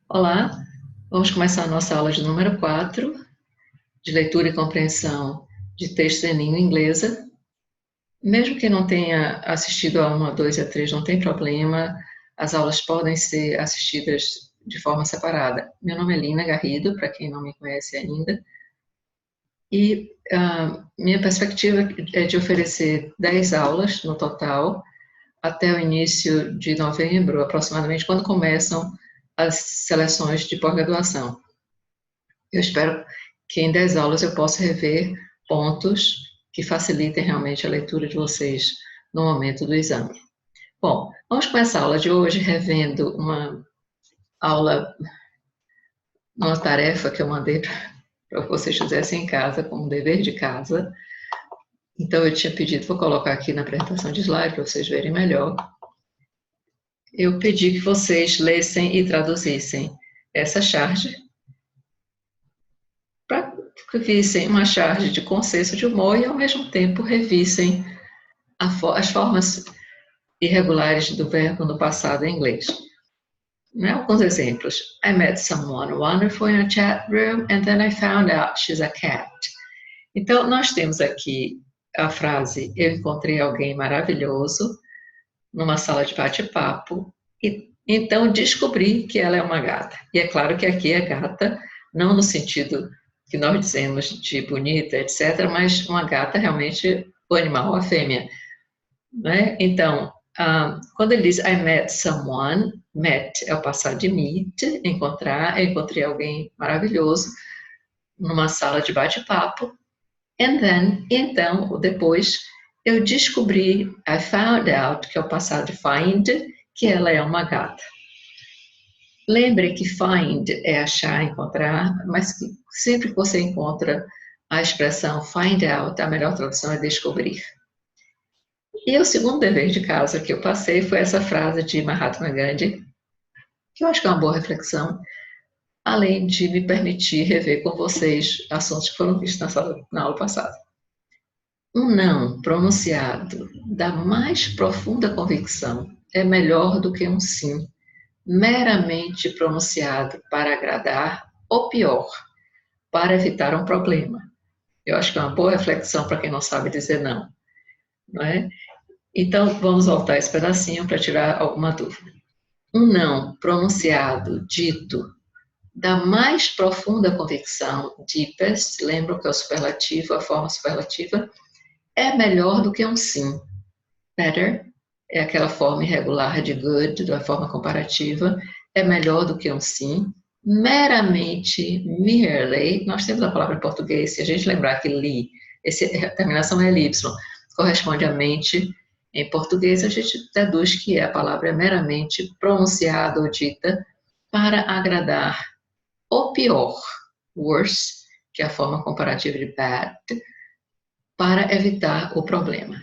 Olá, vamos começar a nossa aula de número 4, de leitura e compreensão de textos em língua inglesa. Mesmo que não tenha assistido a 1, a 2 e a 3, não tem problema, as aulas podem ser assistidas de forma separada. Meu nome é Lina Garrido, para quem não me conhece ainda, e minha perspectiva é de oferecer 10 aulas no total, até o início de novembro, aproximadamente, quando começam as seleções de pós-graduação. Eu espero que em 10 aulas eu possa rever pontos que facilitem realmente a leitura de vocês no momento do exame. Bom, vamos começar a aula de hoje revendo uma aula, uma tarefa que eu mandei para que vocês fizessem em casa, como dever de casa. Então, eu tinha pedido, vou colocar aqui na apresentação de slide para vocês verem melhor. Eu pedi que vocês lessem e traduzissem essa charge para que vissem uma charge de consenso de humor e, ao mesmo tempo, revissem as formas irregulares do verbo no passado em inglês. Alguns exemplos. I met someone wonderful in a chat room and then I found out she's a cat. Então, nós temos aqui a frase eu encontrei alguém maravilhoso numa sala de bate-papo e então descobri que ela é uma gata. E é claro que aqui é gata, não no sentido que nós dizemos de bonita, etc., mas uma gata realmente o animal, a fêmea. Né? Então, quando ele diz I met someone, met é o passado de meet, encontrar, eu encontrei alguém maravilhoso numa sala de bate-papo, and then, então, depois, eu descobri, I found out, que é o passado de find, que ela é uma gata. Lembre que find é achar, encontrar, mas que sempre que você encontra a expressão find out, a melhor tradução é descobrir. E o segundo dever de casa que eu passei foi essa frase de Mahatma Gandhi, que eu acho que é uma boa reflexão, além de me permitir rever com vocês assuntos que foram vistos na aula passada. Um não pronunciado da mais profunda convicção é melhor do que um sim meramente pronunciado para agradar, ou pior, para evitar um problema. Eu acho que é uma boa reflexão para quem não sabe dizer não, não é? Então, vamos voltar esse pedacinho para tirar alguma dúvida. Um não pronunciado, dito, da mais profunda convicção, deepest, lembram que é o superlativo, a forma superlativa, é melhor do que um sim. Better é aquela forma irregular de good, da forma comparativa, é melhor do que um sim. Meramente, merely, nós temos a palavra em português, se a gente lembrar que li, a terminação é ly, corresponde a mente. Em português, a gente deduz que a palavra é meramente pronunciada ou dita para agradar, ou pior, worse, que é a forma comparativa de bad, para evitar o problema.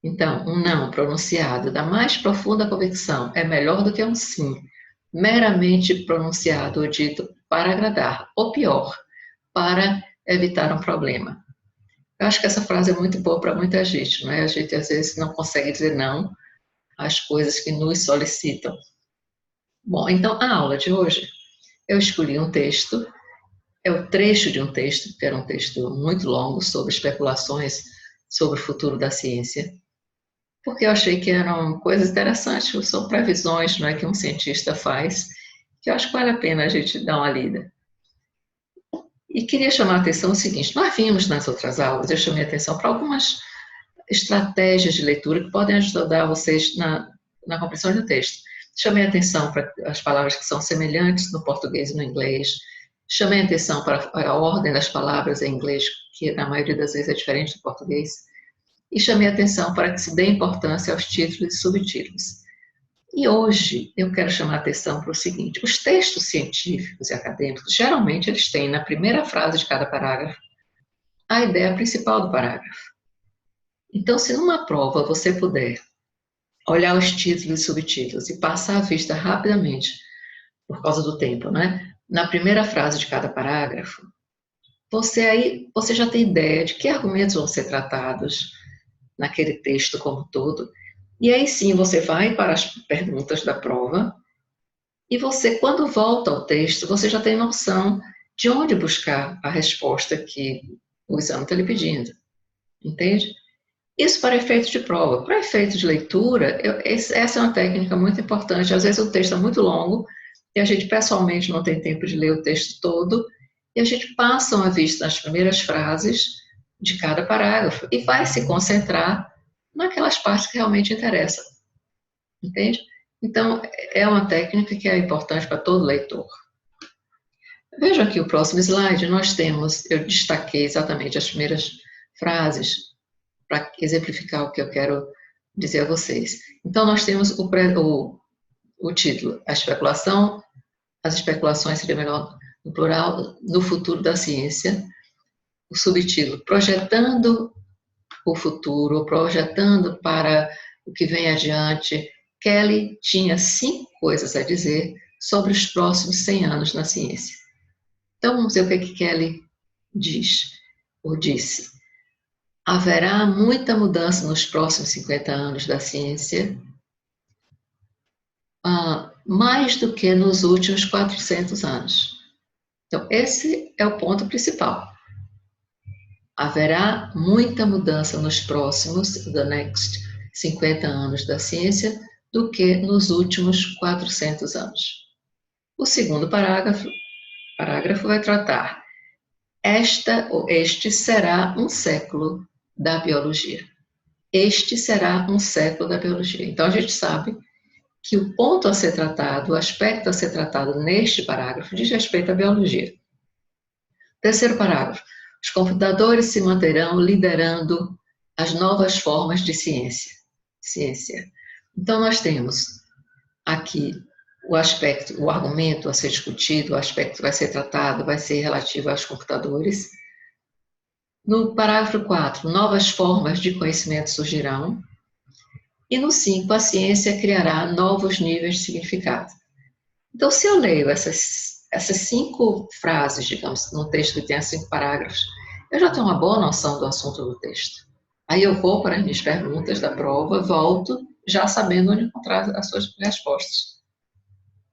Então, um não pronunciado da mais profunda convicção é melhor do que um sim, meramente pronunciado ou dito para agradar, ou pior, para evitar um problema. Eu acho que essa frase é muito boa para muita gente, não é? A gente às vezes não consegue dizer não às coisas que nos solicitam. Bom, então a aula de hoje, eu escolhi um texto, é o trecho de um texto, que era um texto muito longo sobre especulações sobre o futuro da ciência, porque eu achei que eram coisas interessantes, são previsões, não é, que um cientista faz, que eu acho que vale a pena a gente dar uma lida. E queria chamar a atenção o seguinte, nós vimos nas outras aulas, eu chamei a atenção para algumas estratégias de leitura que podem ajudar vocês na compreensão do texto. Chamei a atenção para as palavras que são semelhantes no português e no inglês, chamei a atenção para a ordem das palavras em inglês, que na maioria das vezes é diferente do português, e chamei a atenção para que se dê importância aos títulos e subtítulos. E hoje eu quero chamar a atenção para o seguinte, os textos científicos e acadêmicos, geralmente eles têm na primeira frase de cada parágrafo a ideia principal do parágrafo. Então, se numa prova você puder olhar os títulos e subtítulos e passar a vista rapidamente, por causa do tempo, né? Na primeira frase de cada parágrafo, você já tem ideia de que argumentos vão ser tratados naquele texto como um todo, e aí sim você vai para as perguntas da prova E você, quando volta ao texto, você já tem noção de onde buscar a resposta que o exame está lhe pedindo. Entende? Isso para efeito de prova. Para efeito de leitura, essa é uma técnica muito importante. Às vezes o texto é muito longo e a gente pessoalmente não tem tempo de ler o texto todo e a gente passa uma vista nas primeiras frases de cada parágrafo e vai se concentrar naquelas partes que realmente interessam. Entende? Então, é uma técnica que é importante para todo leitor. Veja aqui o próximo slide, nós temos, eu destaquei exatamente as primeiras frases para exemplificar o que eu quero dizer a vocês. Então, nós temos o título, a especulação, as especulações seria melhor no plural, no futuro da ciência. O subtítulo, projetando o futuro, projetando para o que vem adiante. Kelly tinha 5 coisas a dizer sobre os próximos 100 anos na ciência. Então, vamos ver o que Kelly diz, ou disse. Haverá muita mudança nos próximos 50 anos da ciência, mais do que nos últimos 400 anos. Então, esse é o ponto principal. Haverá muita mudança nos próximos, the next 50 anos da ciência, do que nos últimos 400 anos. O segundo parágrafo vai tratar este será um século da biologia. Este será um século da biologia. Então, a gente sabe que o ponto a ser tratado, o aspecto a ser tratado neste parágrafo, diz respeito à biologia. Terceiro parágrafo. Os computadores se manterão liderando as novas formas de ciência. Então, nós temos aqui o aspecto, o argumento a ser discutido, o aspecto que vai ser tratado, vai ser relativo aos computadores. No parágrafo 4, novas formas de conhecimento surgirão. E no 5, a ciência criará novos níveis de significado. Então, se eu leio essas 5 frases, digamos, num texto que tenha 5 parágrafos, eu já tenho uma boa noção do assunto do texto. Aí eu vou para as minhas perguntas da prova, volto, já sabendo onde encontrar as suas respostas.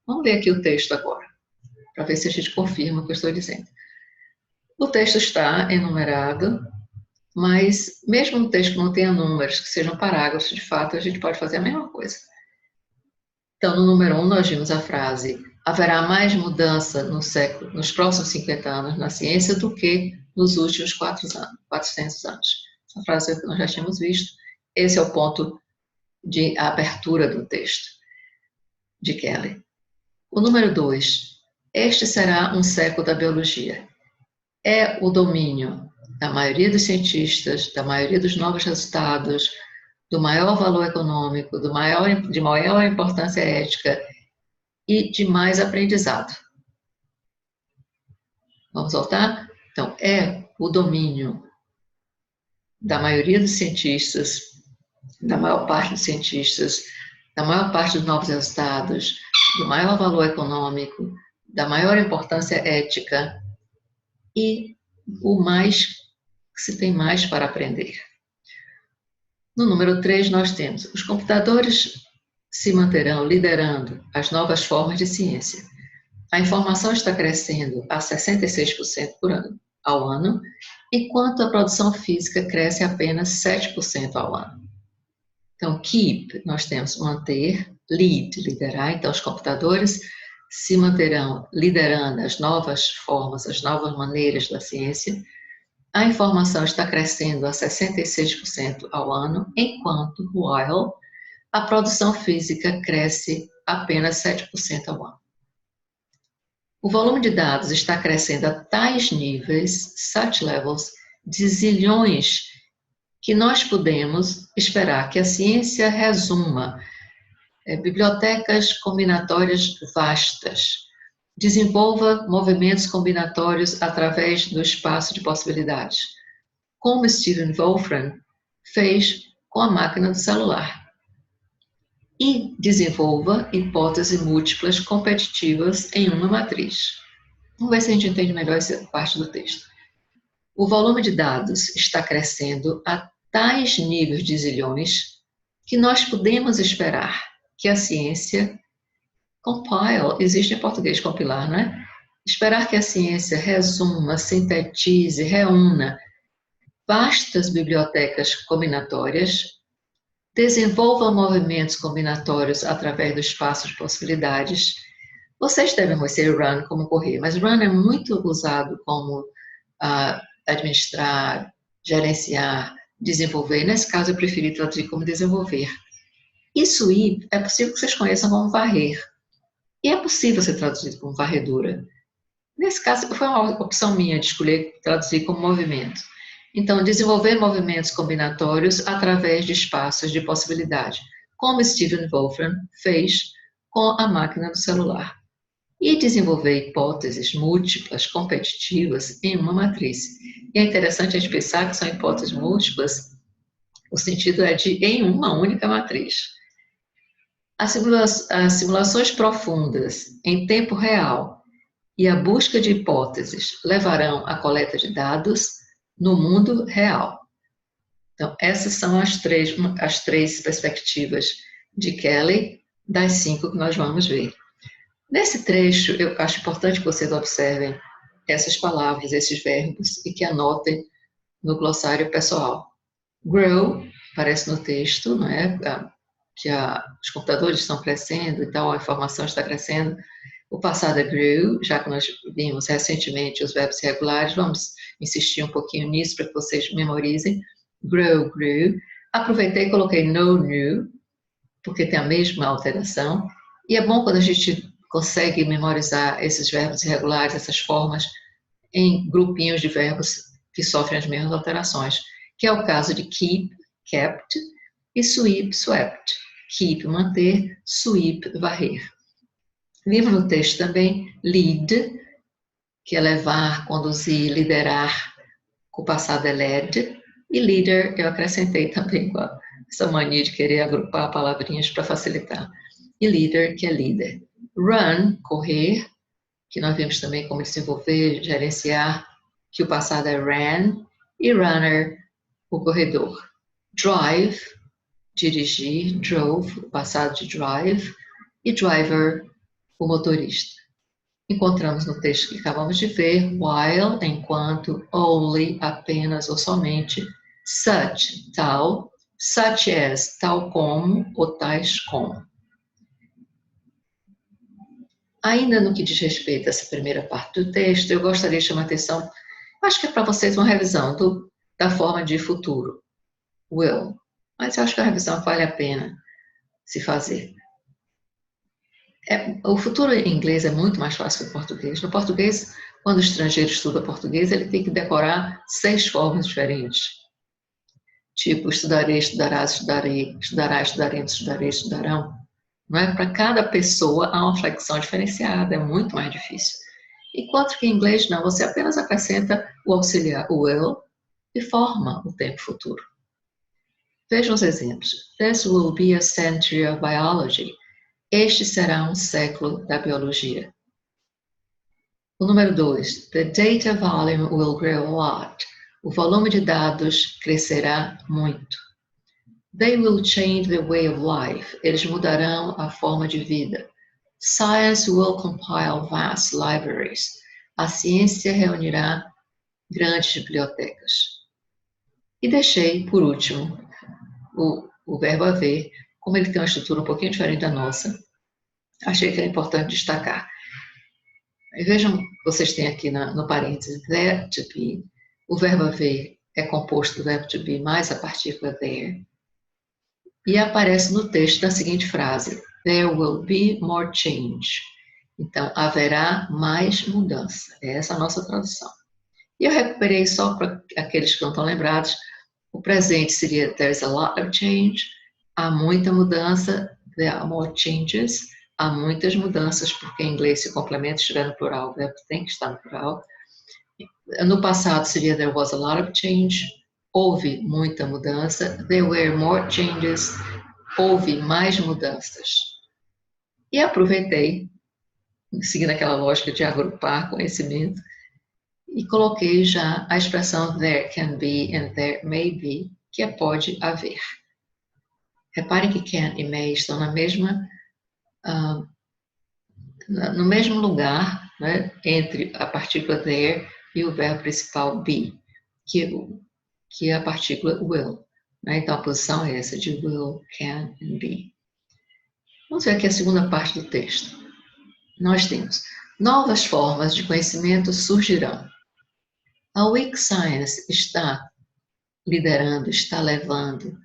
Vamos ver aqui o texto agora, para ver se a gente confirma o que eu estou dizendo. O texto está enumerado, mas mesmo no texto que não tenha números, que sejam parágrafos, de fato, a gente pode fazer a mesma coisa. Então, no número 1, nós vimos a frase: haverá mais mudança nos próximos 50 anos na ciência do que nos últimos 400 anos. Essa frase que nós já tínhamos visto. Esse é o ponto de abertura do texto de Kelly. O número 2, este será um século da biologia. É o domínio da maioria dos cientistas, da maioria dos novos resultados, do maior valor econômico, de maior importância ética e de mais aprendizado. Vamos voltar? Então, é o domínio da maioria dos cientistas, da maior parte dos cientistas, da maior parte dos novos resultados, do maior valor econômico, da maior importância ética e o mais que se tem mais para aprender. No número 3, nós temos: os computadores se manterão liderando as novas formas de ciência. A informação está crescendo a 66% ao ano, enquanto a produção física cresce apenas 7% ao ano. Então, keep, nós temos manter, lead, liderar. Então, os computadores se manterão liderando as novas formas, as novas maneiras da ciência. A informação está crescendo a 66% ao ano, enquanto, while, a produção física cresce apenas 7% ao ano. O volume de dados está crescendo a tais níveis, such levels, de zilhões, que nós podemos esperar que a ciência resuma bibliotecas combinatórias vastas, desenvolva movimentos combinatórios através do espaço de possibilidades, como Stephen Wolfram fez com a máquina do celular, e desenvolva hipóteses múltiplas competitivas em uma matriz. Vamos ver se a gente entende melhor essa parte do texto. O volume de dados está crescendo a tais níveis de zilhões que nós podemos esperar que a ciência Compile existe em português, compilar, não é? Esperar que a ciência resuma, sintetize, reúna vastas bibliotecas combinatórias, desenvolva movimentos combinatórios através do espaço de possibilidades. Vocês devem conhecer run como correr, mas run é muito usado como administrar, gerenciar, desenvolver. Nesse caso, eu preferi traduzir como desenvolver. E sweep é possível que vocês conheçam como varrer. E é possível ser traduzido como varredura. Nesse caso, foi uma opção minha de escolher traduzir como movimento. Então, desenvolver movimentos combinatórios através de espaços de possibilidade, como Stephen Wolfram fez com a máquina do celular. E desenvolver hipóteses múltiplas competitivas em uma matriz. E é interessante a gente pensar que são hipóteses múltiplas, o sentido é de em uma única matriz. As simulações profundas em tempo real e a busca de hipóteses levarão à coleta de dados no mundo real. Então, essas são as três perspectivas de Kelly, das 5 que nós vamos ver. Nesse trecho, eu acho importante que vocês observem essas palavras, esses verbos, e que anotem no glossário pessoal. Grow, aparece no texto, não é? Que os computadores estão crescendo e tal, a informação está crescendo. O passado é grew, já que nós vimos recentemente os verbos regulares, vamos insistir um pouquinho nisso para que vocês memorizem. Grow, grew. Aproveitei e coloquei no new, porque tem a mesma alteração. E é bom quando a gente consegue memorizar esses verbos irregulares, essas formas, em grupinhos de verbos que sofrem as mesmas alterações, que é o caso de keep, kept, e sweep, swept. Keep, manter, sweep, varrer. Vimos no texto também lead, que é levar, conduzir, liderar, com o passado é led, e leader eu acrescentei também com essa mania de querer agrupar palavrinhas para facilitar. E leader, que é líder. Run, correr, que nós vimos também como desenvolver, gerenciar, que o passado é ran, e runner, o corredor. Drive, dirigir, drove, o passado de drive, e driver, o motorista. Encontramos no texto que acabamos de ver, while, enquanto, only, apenas ou somente, such, tal, such as, tal como, ou tais como. Ainda no que diz respeito a essa primeira parte do texto, eu gostaria de chamar a atenção, acho que é para vocês uma revisão da forma de futuro, will, mas eu acho que a revisão vale a pena se fazer. O futuro em inglês é muito mais fácil que o português. No português, quando o estrangeiro estuda português, ele tem que decorar 6 formas diferentes. Tipo, estudarei, estudarás, estudarei, estudará, estudaremos, estudarei, estudarão. Não é? Para cada pessoa há uma flexão diferenciada, é muito mais difícil. Enquanto que em inglês não, você apenas acrescenta o auxiliar, o will, e forma o tempo futuro. Vejam os exemplos. This will be a century of biology. Este será um século da biologia. O número 2. The data volume will grow a lot. O volume de dados crescerá muito. They will change the way of life. Eles mudarão a forma de vida. Science will compile vast libraries. A ciência reunirá grandes bibliotecas. E deixei, por último, o verbo haver, como ele tem uma estrutura um pouquinho diferente da nossa, achei que era importante destacar. Vejam, vocês têm aqui no parênteses, there to be, o verbo haver é composto do verbo to be mais a partícula there, e aparece no texto da seguinte frase, there will be more change. Então, haverá mais mudança. Essa é a nossa tradução. E eu recuperei só para aqueles que não estão lembrados, o presente seria there's a lot of change, há muita mudança, there are more changes, há muitas mudanças, porque em inglês se o complemento estiver no plural, o verbo tem que estar no plural. No passado seria there was a lot of change, houve muita mudança, there were more changes, houve mais mudanças. E aproveitei, seguindo aquela lógica de agrupar conhecimento, e coloquei já a expressão there can be and there may be, que é pode haver. Reparem que can e may estão na mesma no mesmo lugar, né, entre a partícula there e o verbo principal be, que é a partícula will. Né? Então, a posição é essa, de will, can and be. Vamos ver aqui a segunda parte do texto. Nós temos: novas formas de conhecimento surgirão. A Weak Science está liderando, está levando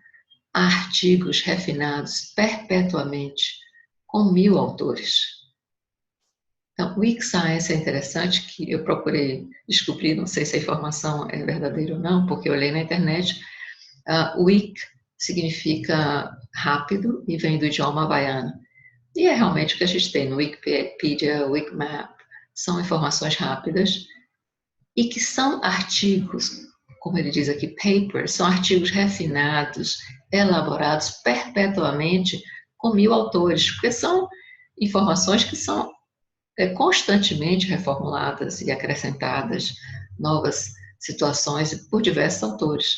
a artigos refinados perpetuamente, com 1000 autores. Então, Weak Science é interessante, que eu procurei descobrir, não sei se a informação é verdadeira ou não, porque eu olhei na internet. Weak significa rápido e vem do idioma havaiano. E é realmente o que a gente tem no Wikipedia, Wikimap, são informações rápidas e que são artigos, como ele diz aqui, papers, são artigos refinados, elaborados perpetuamente com 1000 autores, porque são informações que são constantemente reformuladas e acrescentadas, novas situações por diversos autores.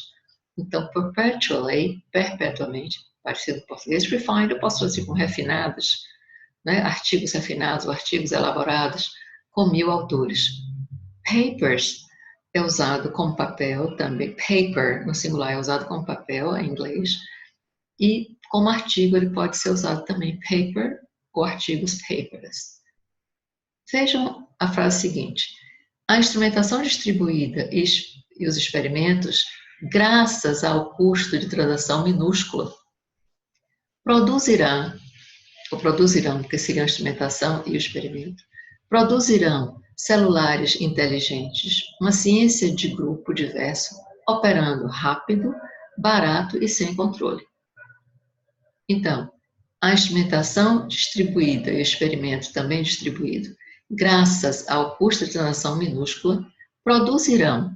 Então, perpetually, perpetuamente, parecido com o português, refined, eu posso traduzir com refinados, né? Artigos refinados ou artigos elaborados com 1000 autores. Papers é usado como papel também, paper no singular é usado como papel em inglês, e como artigo ele pode ser usado também paper ou artigos papers. Vejam a frase seguinte: a instrumentação distribuída e os experimentos, graças ao custo de transação minúsculo, produzirão, porque seria a instrumentação e o experimento, produzirão celulares inteligentes, uma ciência de grupo diverso, operando rápido, barato e sem controle. Então, a instrumentação distribuída e o experimento também distribuído, graças ao custo de transação minúscula, produzirão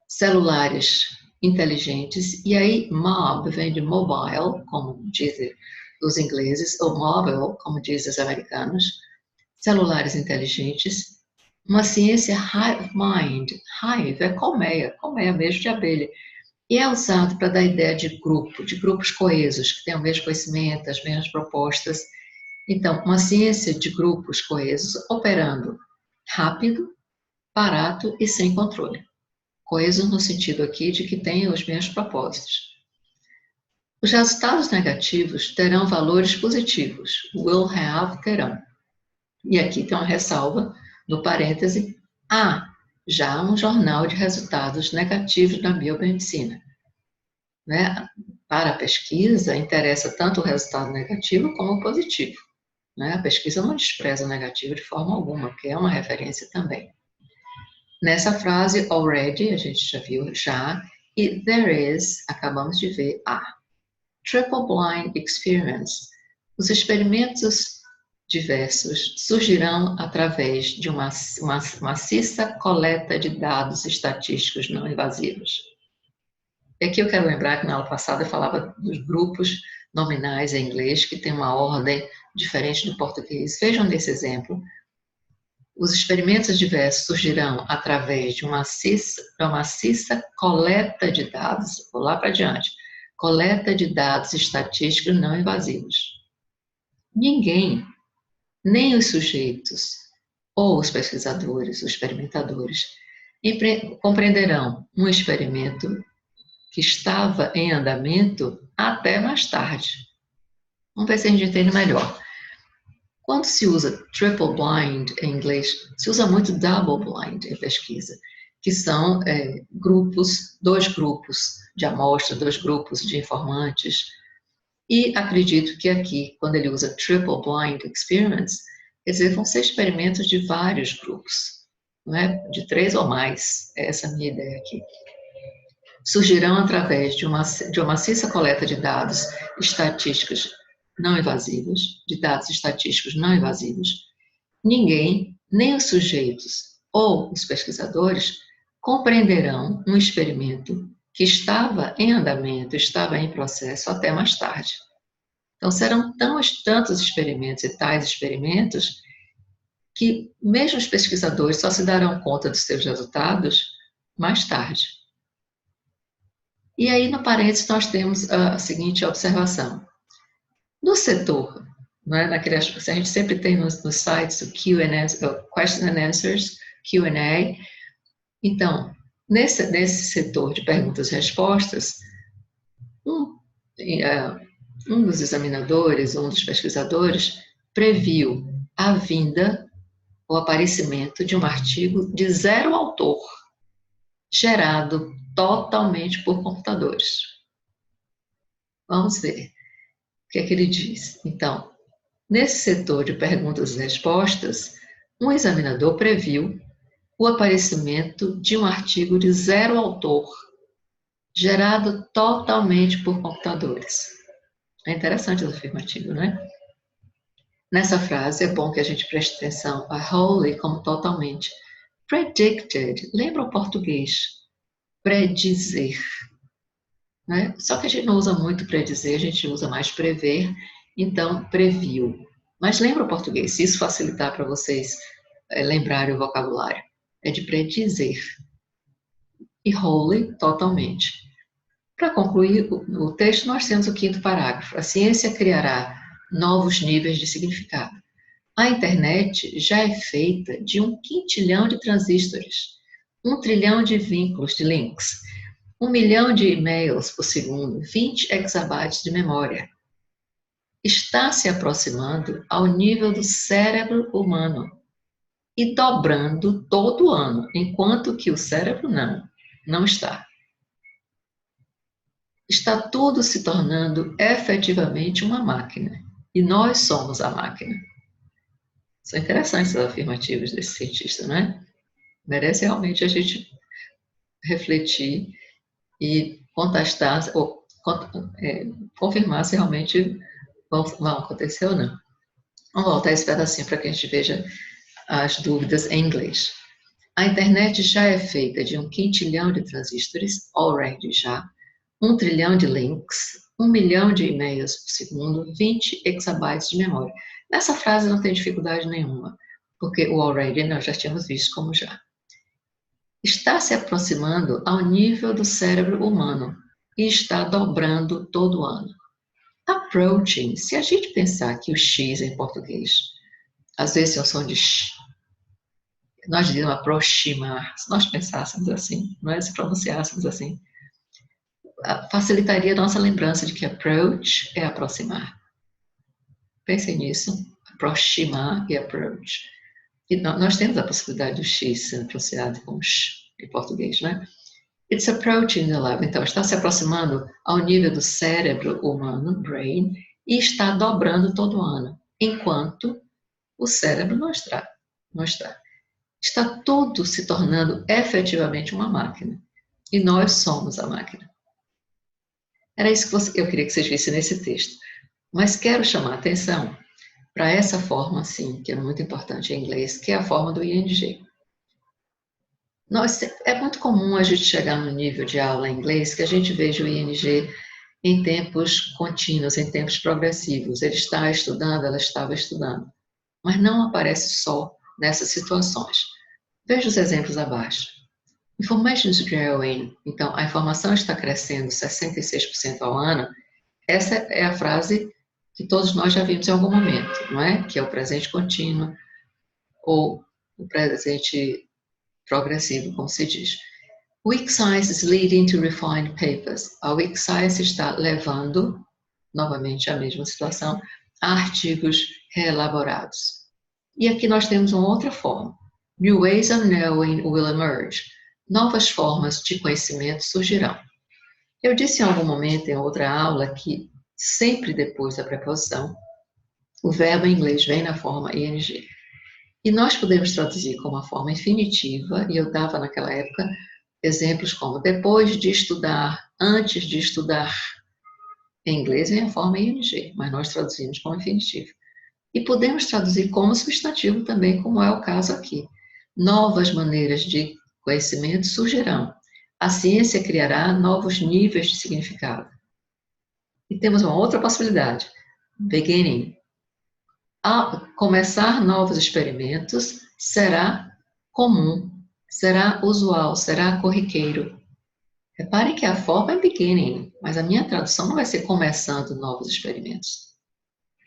celulares inteligentes, e aí mob vem de mobile, como dizem os ingleses, ou mobile, como dizem os americanos, celulares inteligentes, uma ciência hive mind, hive é colmeia mesmo de abelha, e é usado para dar a ideia de grupo, de grupos coesos, que têm o mesmo conhecimento, as mesmas propostas. Então, uma ciência de grupos coesos operando rápido, barato e sem controle. Coeso no sentido aqui de que tem os mesmos propósitos. Os resultados negativos terão valores positivos. Will have, terão. E aqui tem uma ressalva, no parêntese, há já um jornal de resultados negativos na biomedicina. Né? Para a pesquisa, interessa tanto o resultado negativo como o positivo. Né? A pesquisa não despreza o negativo de forma alguma, porque é uma referência também. Nessa frase, already, a gente já viu já, e there is, acabamos de ver, há. Triple blind experiments. Os experimentos diversos surgirão através de uma maciça coleta de dados estatísticos não invasivos. E aqui eu quero lembrar que na aula passada eu falava dos grupos nominais em inglês, que tem uma ordem diferente do português. Vejam nesse exemplo. Os experimentos diversos surgirão através de uma maciça coleta de dados, vou lá para diante, coleta de dados estatísticos não invasivos. Ninguém, nem os sujeitos, ou os pesquisadores, os experimentadores, compreenderão um experimento que estava em andamento até mais tarde. Vamos ver se a gente entende melhor. Quando se usa triple blind em inglês, se usa muito double blind em pesquisa, que são dois grupos de amostra, dois grupos de informantes. E acredito que aqui, quando ele usa triple blind experiments, quer dizer, vão ser experimentos de vários grupos, não é? De 3 ou mais, essa é a minha ideia aqui. Surgirão através de uma maciça coleta de dados estatísticos não invasivos, de dados estatísticos não invasivos. Ninguém, nem os sujeitos ou os pesquisadores, compreenderão um experimento que estava em andamento, estava em processo até mais tarde. Então, serão tantos experimentos e tais experimentos que mesmo os pesquisadores só se darão conta dos seus resultados mais tarde. E aí, no parênteses, nós temos a seguinte observação. No setor não é? Se a gente sempre tem nos sites o Q&A, o Question and Answers, Q&A. Então, nesse setor de perguntas e respostas, um, um dos examinadores, um dos pesquisadores, previu a vinda, o aparecimento de um artigo de zero autor, gerado totalmente por computadores. Vamos ver o que é que ele diz. Então, nesse setor de perguntas e respostas, um examinador previu o aparecimento de um artigo de zero autor, gerado totalmente por computadores. É interessante o afirmativo, não é? Nessa frase, é bom que a gente preste atenção a wholly como totalmente. Predicted, lembra o português? Predizer. Né? Só que a gente não usa muito predizer, a gente usa mais prever, então previu. Mas lembra o português, se isso facilitar para vocês lembrarem o vocabulário. É de predizer. E wholly, totalmente. Para concluir o texto, nós temos o quinto parágrafo. A ciência criará novos níveis de significado. A internet já é feita de 1 quintilhão de transistores, 1 trilhão de vínculos, de links, 1 milhão de e-mails por segundo, 20 exabytes de memória. Está se aproximando ao nível do cérebro humano e dobrando todo ano, enquanto que o cérebro não está. Está tudo se tornando efetivamente uma máquina, e nós somos a máquina. São interessantes as afirmativas desse cientista, não é? Merece realmente a gente refletir e contestar, ou confirmar se realmente vão acontecer ou não. Vamos voltar esse pedacinho para que a gente veja as dúvidas em inglês. A internet já é feita de 1 quintilhão de transistores, already já, 1 trilhão de links, 1 milhão de e-mails por segundo, 20 exabytes de memória. Nessa frase não tem dificuldade nenhuma, porque o already nós já tínhamos visto como já. Está se aproximando ao nível do cérebro humano e está dobrando todo ano. Approaching, se a gente pensar que o X em português, às vezes é o som de X, nós diríamos aproximar, se nós pensássemos assim, não é? Se pronunciássemos assim, facilitaria a nossa lembrança de que approach é aproximar. Pensem nisso, aproximar e approach. E nós temos a possibilidade do X sendo pronunciado como X em português, né? It's approaching the level. Então, está se aproximando ao nível do cérebro humano, brain, e está dobrando todo ano, enquanto o cérebro não está. Está tudo se tornando efetivamente uma máquina. E nós somos a máquina. Era isso que eu queria que vocês vissem nesse texto. Mas quero chamar a atenção para essa forma, assim, que é muito importante em inglês, que é a forma do ING. É muito comum a gente chegar no nível de aula em inglês que a gente veja o ING em tempos contínuos, em tempos progressivos. Ele está estudando, ela estava estudando. Mas não aparece só nessas situações. Veja os exemplos abaixo. Information is growing. Então, a informação está crescendo 66% ao ano. Essa é a frase que todos nós já vimos em algum momento, não é? Que é o presente contínuo ou o presente progressivo, como se diz. Weak science is leading to refined papers. A weak science está levando, novamente a mesma situação, a artigos reelaborados. E aqui nós temos uma outra forma. New ways of knowing will emerge. Novas formas de conhecimento surgirão. Eu disse em algum momento, em outra aula, que sempre depois da preposição, o verbo em inglês vem na forma ing. E nós podemos traduzir como a forma infinitiva, e eu dava naquela época exemplos como depois de estudar, antes de estudar. Em inglês vem a forma ing, mas nós traduzimos como infinitivo. E podemos traduzir como substantivo também, como é o caso aqui. Novas maneiras de conhecimento surgirão. A ciência criará novos níveis de significado. E temos uma outra possibilidade. Beginning. Ao começar novos experimentos, será comum, será usual, será corriqueiro. Reparem que a forma é beginning, mas a minha tradução não vai ser começando novos experimentos.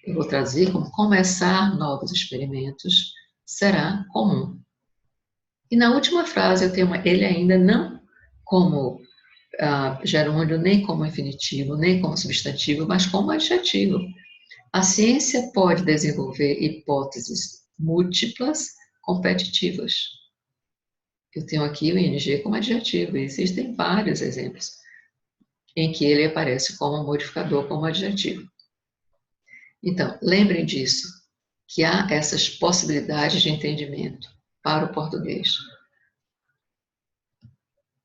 eu vou traduzir como começar novos experimentos será comum. E na última frase eu tenho ele ainda não como gerúndio, nem como infinitivo, nem como substantivo, mas como adjetivo. A ciência pode desenvolver hipóteses múltiplas competitivas. Eu tenho aqui o ing como adjetivo, e existem vários exemplos em que ele aparece como modificador, como adjetivo. Então, lembrem disso, que há essas possibilidades de entendimento para o português.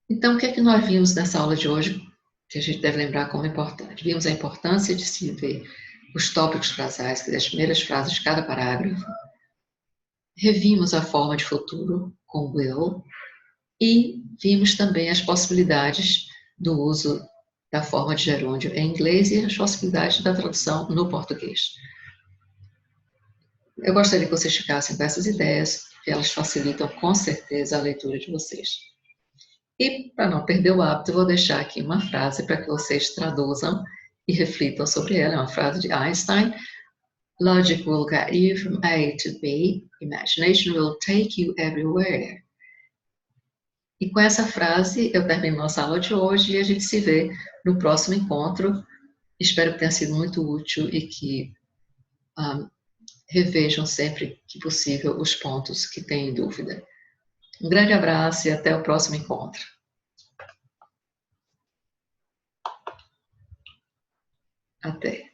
Então, o que é que nós vimos nessa aula de hoje, que a gente deve lembrar como importante? Vimos a importância de se ver os tópicos frasais, que são as primeiras frases de cada parágrafo. Revimos a forma de futuro com will e vimos também as possibilidades do uso da forma de gerúndio em inglês e as possibilidades da tradução no português. Eu gostaria que vocês ficassem com essas ideias, que elas facilitam com certeza a leitura de vocês. E, para não perder o hábito, eu vou deixar aqui uma frase para que vocês traduzam e reflitam sobre ela. É uma frase de Einstein. Logic will get you from A to B. Imagination will take you everywhere. E com essa frase, eu termino nossa aula de hoje e a gente se vê no próximo encontro. Espero que tenha sido muito útil e que revejam sempre que possível os pontos que têm dúvida. Um grande abraço e até o próximo encontro. Até.